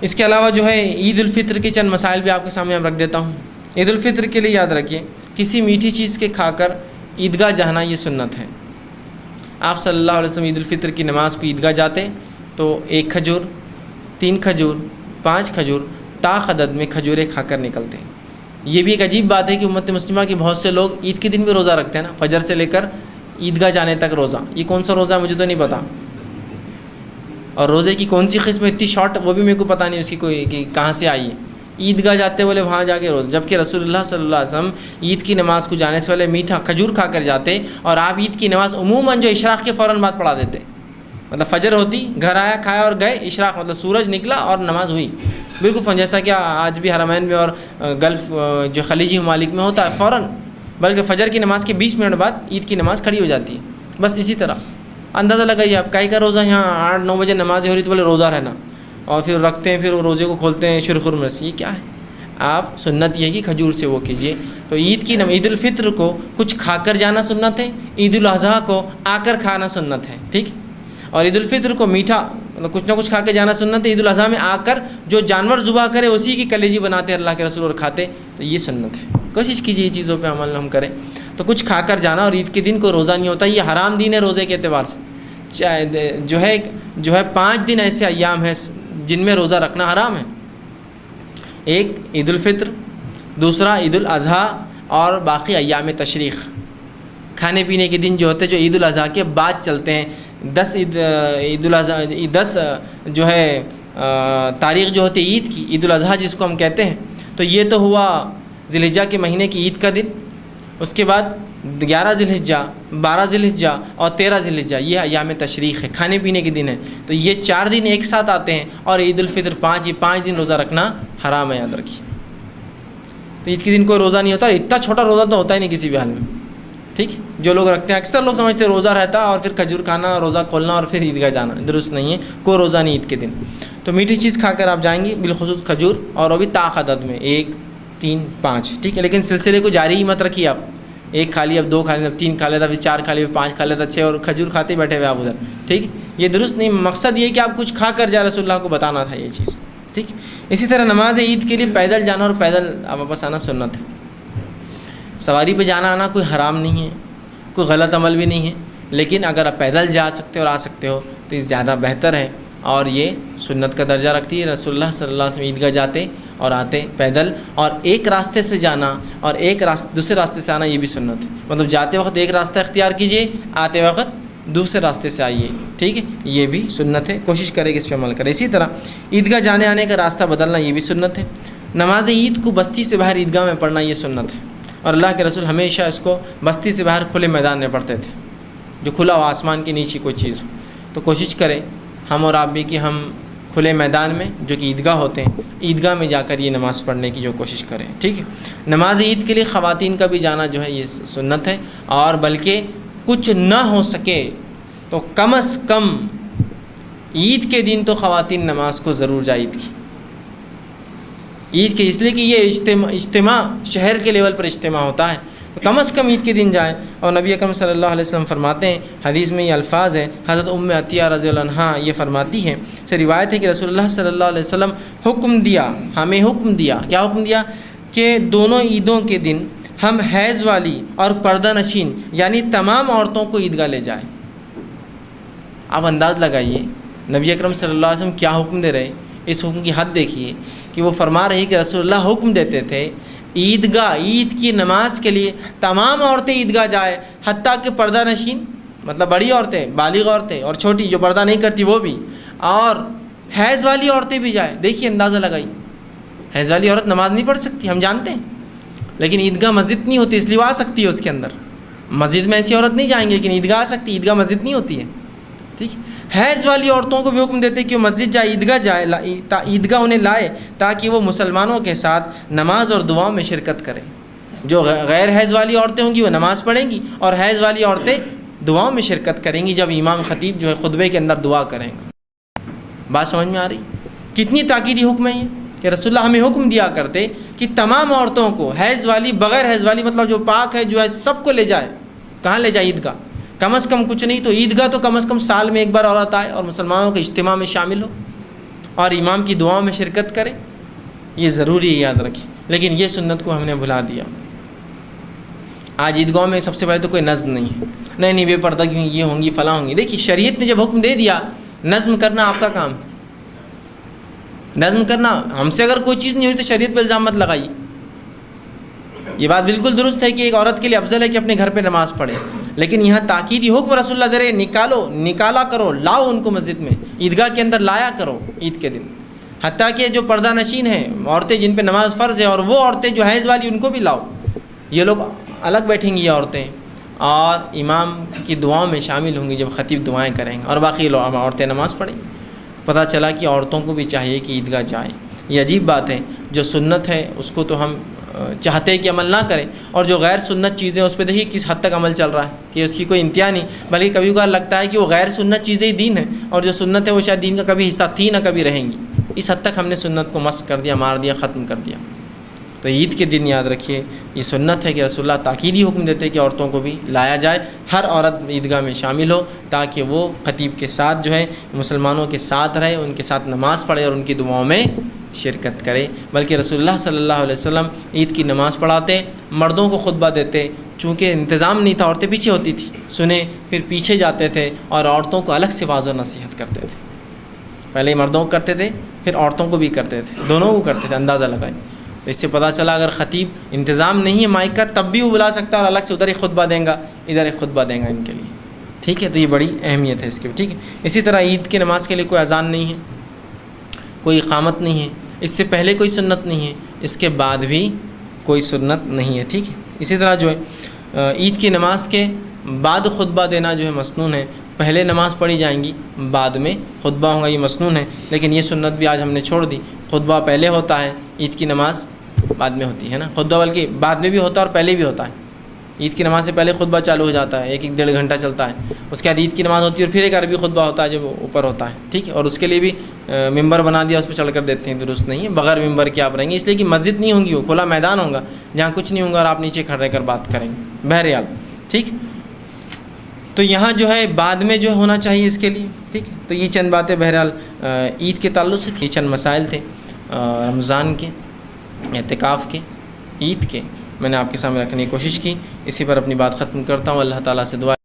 اس کے علاوہ جو ہے عید الفطر کے چند مسائل بھی آپ کے سامنے رکھ دیتا ہوں۔ عید الفطر کے لیے یاد رکھیے کسی میٹھی چیز کے کھا کر عیدگاہ جانا یہ سنت ہے۔ آپ صلی اللہ علیہ وسلم عید الفطر کی نماز کو عیدگاہ جاتے تو 1 کھجور، 3 کھجور، 5 کھجور طاق عدد میں کھجوریں کھا کر نکلتے ہیں۔ یہ بھی ایک عجیب بات ہے کہ امت مسلمہ کے بہت سے لوگ عید کے دن بھی روزہ رکھتے ہیں نا، فجر سے لے کر عیدگاہ جانے تک روزہ۔ یہ کون سا روزہ ہے مجھے تو نہیں پتہ، اور روزے کی کون سی قسم اتنی شارٹ وہ بھی میرے کو پتہ نہیں اس کی کوئی کہ کہاں سے آئی ہے۔ عیدگاہ جاتے بولے وہاں جا کے روزہ، جبکہ رسول اللہ صلی اللہ علیہ وسلم عید کی نماز کو جانے سے پہلے میٹھا کھجور کھا کر جاتے، اور آپ عید کی نماز عموماً جو اشراق کے فوراً بعد پڑھا دیتے، مطلب فجر ہوتی گھر آیا کھایا اور گئے، اشراق مطلب سورج نکلا اور نماز ہوئی بالکل جیسا کہ آج بھی حرمین میں اور گلف جو خلیجی ممالک میں ہوتا ہے فوراً، بلکہ فجر کی نماز کے 20 منٹ بعد عید کی نماز کھڑی ہو جاتی ہے۔ بس اسی طرح اندازہ لگائیے آپ کائی کا روزہ، یہاں 8-9 بجے نماز ہو رہی تو بولے روزہ رہنا، اور پھر رکھتے ہیں، پھر وہ روزے کو کھولتے ہیں شرخر میں سے، یہ کیا ہے؟ آپ سنت یہ کہ کھجور سے وہ کیجئے۔ تو عید الفطر کو کچھ کھا کر جانا سنت ہے، عید الاضحیٰ کو آ کر کھانا سنت ہے، ٹھیک؟ اور عید الفطر کو میٹھا مطلب کچھ نہ کچھ کھا کے جانا سنت ہے۔ عید الاضحیٰ میں آ کر جو جانور ذبح کرے اسی کی کلیجی بناتے اللہ کے رسول اور کھاتے، تو یہ سنت ہے۔ کوشش کیجیے یہ چیزوں پہ عمل ہم کریں۔ تو کچھ کھا کر جانا، اور عید کے دن کو روزہ نہیں ہوتا، یہ حرام دن ہے روزے کے اعتبار سے۔ جو ہے 5 دن ایسے ایام ہیں جن میں روزہ رکھنا حرام ہے۔ ایک عید الفطر، دوسرا عید الاضحیٰ، اور باقی ایام تشریق کھانے پینے کے دن جو ہوتے ہیں جو عید الاضحیٰ کے بعد چلتے ہیں۔ 10 عید الاضحیٰ 10 جو ہے تاریخ جو ہوتی ہے عید کی، عید الاضحیٰ جس کو ہم کہتے ہیں، تو یہ تو ہوا ذی الحجہ کے مہینے کی عید کا دن۔ اس کے بعد 11 ذی الحجہ، 12 ذی الحجہ اور 13 ذی الحجہ یہ ایام تشریق ہے، کھانے پینے کے دن ہے۔ تو یہ 4 دن ایک ساتھ آتے ہیں، اور عید الفطر 5، یہ 5 دن روزہ رکھنا حرام ہے، یاد رکھیے۔ تو عید کے دن کوئی روزہ نہیں ہوتا، اتنا چھوٹا روزہ تو ہوتا ہی نہیں کسی بھی حال میں، ٹھیک؟ جو لوگ رکھتے ہیں اکثر لوگ سمجھتے ہیں روزہ رہتا اور پھر کھجور کھانا، روزہ کھولنا اور پھر عیدگاہ جانا، درست نہیں ہے، کوئی روزہ نہیں عید کے دن۔ تو میٹھی چیز کھا کر آپ جائیں گے، بالخصوص کھجور، اور وہ بھی طاق عدد میں 1، 3، 5، ٹھیک ہے؟ لیکن سلسلے کو جاری ہی مت رکھیے آپ، 1 کھا لیا، اب 2 کھا لیا، اب 3 کھا لیتا، پھر 4 کھا لیا، 5 کھا لیتا، 6 اور کھجور کھاتے بیٹھے ہوئے آپ ادھر، ٹھیک؟ یہ درست نہیں۔ مقصد یہ کہ آپ کچھ کھا کر جا، رسول اللہ کو بتانا تھا یہ چیز، ٹھیک؟ اسی طرح نماز عید کے لیے پیدل جانا اور پیدل واپس آنا سنت ہے۔ سواری پہ جانا آنا کوئی حرام نہیں ہے، کوئی غلط عمل بھی نہیں ہے، لیکن اگر آپ پیدل جا سکتے اور آ سکتے ہو تو یہ زیادہ بہتر ہے، اور یہ سنت کا درجہ رکھتی ہے۔ رسول اللہ صلی اللہ علیہ وسلم عیدگاہ جاتے اور آتے پیدل، اور ایک راستے سے جانا اور دوسرے راستے سے آنا یہ بھی سنت ہے۔ مطلب جاتے وقت ایک راستہ اختیار کیجئے، آتے وقت دوسرے راستے سے آئیے، ٹھیک ہے؟ یہ بھی سنت ہے، کوشش کرے کہ اس پہ عمل کرے۔ اسی طرح عیدگاہ جانے آنے کا راستہ بدلنا یہ بھی سنت ہے۔ نماز عید کو بستی سے باہر عیدگاہ میں پڑھنا یہ سنت ہے، اور اللہ کے رسول ہمیشہ اس کو بستی سے باہر کھلے میدان میں پڑھتے تھے، جو کھلا ہوا آسمان کے نیچے کوئی چیز ہو۔ تو کوشش کریں ہم اور آپ بھی کہ ہم کھلے میدان میں جو کہ عیدگاہ ہوتے ہیں، عیدگاہ میں جا کر یہ نماز پڑھنے کی جو کوشش کریں، ٹھیک ہے؟ نماز عید کے لیے خواتین کا بھی جانا جو ہے یہ سنت ہے، اور بلکہ کچھ نہ ہو سکے تو کم از کم عید کے دن تو خواتین نماز کو ضرور جائے عید کے، اس لیے کہ یہ اجتماع شہر کے لیول پر اجتماع ہوتا ہے، تو کم از کم عید کے دن جائیں۔ اور نبی اکرم صلی اللہ علیہ وسلم فرماتے ہیں، حدیث میں یہ الفاظ ہیں، حضرت ام عطیہ رضی اللہ عنہا یہ فرماتی ہیں، سے روایت ہے کہ رسول اللہ صلی اللہ علیہ وسلم ہمیں حکم دیا، کیا حکم دیا؟ کہ دونوں عیدوں کے دن ہم حیض والی اور پردہ نشین یعنی تمام عورتوں کو عیدگاہ لے جائیں۔ آپ انداز لگائیے نبی اکرم صلی اللہ علیہ وسلم کیا حکم دے رہے، اس حکم کی حد دیکھیے کہ وہ فرما رہی کہ رسول اللہ حکم دیتے تھے عیدگاہ، عید کی نماز کے لیے تمام عورتیں عیدگاہ جائے، حتیٰ کہ پردہ نشین مطلب بڑی عورتیں، بالغ عورتیں، اور چھوٹی جو پردہ نہیں کرتی وہ بھی، اور حیض والی عورتیں بھی جائیں۔ دیکھیے اندازہ لگائیے، حیض والی عورت نماز نہیں پڑھ سکتی، ہم جانتے ہیں، لیکن عیدگاہ مسجد نہیں ہوتی، اس لیے وہ آ سکتی ہے اس کے اندر۔ مسجد میں ایسی عورت نہیں جائیں گی، لیکن عیدگاہ آ سکتی، عیدگاہ مسجد نہیں ہوتی ہے، ٹھیک؟ حیض والی عورتوں کو بھی حکم دیتے کہ وہ مسجد جائے، عیدگاہ جائے، عیدگاہ انہیں لائے تاکہ وہ مسلمانوں کے ساتھ نماز اور دعاؤں میں شرکت کریں۔ جو غیر حیض والی عورتیں ہوں گی وہ نماز پڑھیں گی، اور حیض والی عورتیں دعاؤں میں شرکت کریں گی جب امام خطیب جو ہے خطبے کے اندر دعا کریں گا۔ بات سمجھ میں آ رہی؟ کتنی تاکیدی حکم ہے یہ کہ رسول اللہ ہمیں حکم دیا کرتے کہ تمام عورتوں کو، حیض والی، بغیر حیض والی، مطلب جو پاک ہے جو ہے سب کو لے جائے۔ کہاں لے جائے؟ عیدگاہ، کم از کم کچھ نہیں تو عیدگاہ تو کم از کم سال میں ایک بار عورت آئے اور مسلمانوں کے اجتماع میں شامل ہو۔ اور امام کی دعاؤں میں شرکت کرے، یہ ضروری ہے، یاد رکھیں۔ لیکن یہ سنت کو ہم نے بھلا دیا۔ آج عیدگاہوں میں سب سے پہلے تو کوئی نظم نہیں ہے، نہیں بے پردہ کیوں، یہ ہوں گی فلاں ہوں گی۔ دیکھیے شریعت نے جب حکم دے دیا، نظم کرنا آپ کا کام ہے، نظم کرنا۔ ہم سے اگر کوئی چیز نہیں ہوئی تو شریعت پہ الزام مت لگائیے۔ یہ بات بالکل درست ہے کہ ایک عورت کے لیے افضل ہے کہ اپنے گھر پہ نماز پڑھے، لیکن یہاں تاکیدی حکم رسول اللہ دے رہے، نکالا کرو، لاؤ ان کو مسجد میں، عیدگاہ کے اندر لایا کرو عید کے دن۔ حتیٰ کہ جو پردہ نشین ہیں عورتیں جن پہ نماز فرض ہے، اور وہ عورتیں جو حیض والی، ان کو بھی لاؤ۔ یہ لوگ الگ بیٹھیں گی یہ عورتیں، اور امام کی دعاؤں میں شامل ہوں گی جب خطیب دعائیں کریں گے، اور باقی عورتیں نماز پڑھیں گی۔ پتہ چلا کہ عورتوں کو بھی چاہیے کہ عیدگاہ جائیں۔ یہ عجیب بات ہے، جو سنت ہے اس کو تو ہم چاہتے ہیں کہ عمل نہ کریں، اور جو غیر سنت چیزیں اس پہ دیکھیے کس حد تک عمل چل رہا ہے کہ اس کی کوئی انتہا نہیں، بلکہ کبھی کبھار لگتا ہے کہ وہ غیر سنت چیزیں ہی دین ہیں، اور جو سنت ہے وہ شاید دین کا کبھی حصہ تھی نہ کبھی رہیں گی۔ اس حد تک ہم نے سنت کو مسخ کر دیا، مار دیا، ختم کر دیا۔ تو عید کے دن یاد رکھیے یہ سنت ہے کہ رسول اللہ تاکیدی حکم دیتے ہیں کہ عورتوں کو بھی لایا جائے، ہر عورت عیدگاہ میں شامل ہو، تاکہ وہ خطیب کے ساتھ جو ہے مسلمانوں کے ساتھ رہے، ان کے ساتھ نماز پڑھے اور ان کی دعاؤں میں شرکت کرے۔ بلکہ رسول اللہ صلی اللہ علیہ وسلم عید کی نماز پڑھاتے، مردوں کو خطبہ دیتے، چونکہ انتظام نہیں تھا، عورتیں پیچھے ہوتی تھیں، سنیں، پھر پیچھے جاتے تھے اور عورتوں کو الگ سے واضح نصیحت کرتے تھے۔ پہلے مردوں کو کرتے تھے، پھر عورتوں کو بھی کرتے تھے، دونوں کو کرتے تھے، اندازہ لگائیں۔ تو اس سے پتہ چلا اگر خطیب انتظام نہیں ہے مائک کا تب بھی وہ بلا سکتا ہے، اور الگ سے ادھر ایک خطبہ دیں گا، ادھر ایک خطبہ دیں گا ان کے لیے، ٹھیک ہے۔ تو یہ بڑی اہمیت ہے اس کی، ٹھیک ہے۔ اسی طرح عید کی نماز کے لیے کوئی اذان نہیں ہے، کوئی اقامت نہیں ہے، اس سے پہلے کوئی سنت نہیں ہے، اس کے بعد بھی کوئی سنت نہیں ہے، ٹھیک ہے۔ اسی طرح جو ہے عید کی نماز کے بعد خطبہ دینا جو ہے مسنون ہے، پہلے نماز پڑھی جائیں گی، بعد میں خطبہ ہوگا، یہ مسنون ہے۔ لیکن یہ سنت بھی آج ہم نے چھوڑ دی، خطبہ پہلے ہوتا ہے، عید کی نماز بعد میں ہوتی ہے نا، خطبہ بلکہ بعد میں بھی ہوتا ہے اور پہلے بھی ہوتا ہے۔ عید کی نماز سے پہلے خطبہ چالو ہو جاتا ہے، 1-1 گھنٹہ چلتا ہے، اس کے بعد عید کی نماز ہوتی ہے اور پھر ایک عربی خطبہ ہوتا ہے جو اوپر ہوتا ہے، ٹھیک ہے۔ اور اس کے لیے بھی ممبر بنا دیا، اس پہ چڑھ کر دیتے ہیں، درست نہیں ہے، بغیر ممبر کے آپ رہیں گے، اس لیے کہ مسجد نہیں ہوں گی، وہ کھلا میدان ہوگا جہاں کچھ نہیں ہوگا اور آپ نیچے کھڑے رہ کر بات کریں گے، بہرحال، ٹھیک۔ تو یہاں جو ہے بعد میں جو ہونا چاہیے اس کے لیے، ٹھیک ہے۔ تو یہ چند باتیں بہرحال عید کے تعلق سے تھی، چند مسائل تھے رمضان کے، اعتکاف کے، عید کے، میں نے آپ کے سامنے رکھنے کی کوشش کی۔ اسی پر اپنی بات ختم کرتا ہوں۔ اللہ تعالیٰ سے دعا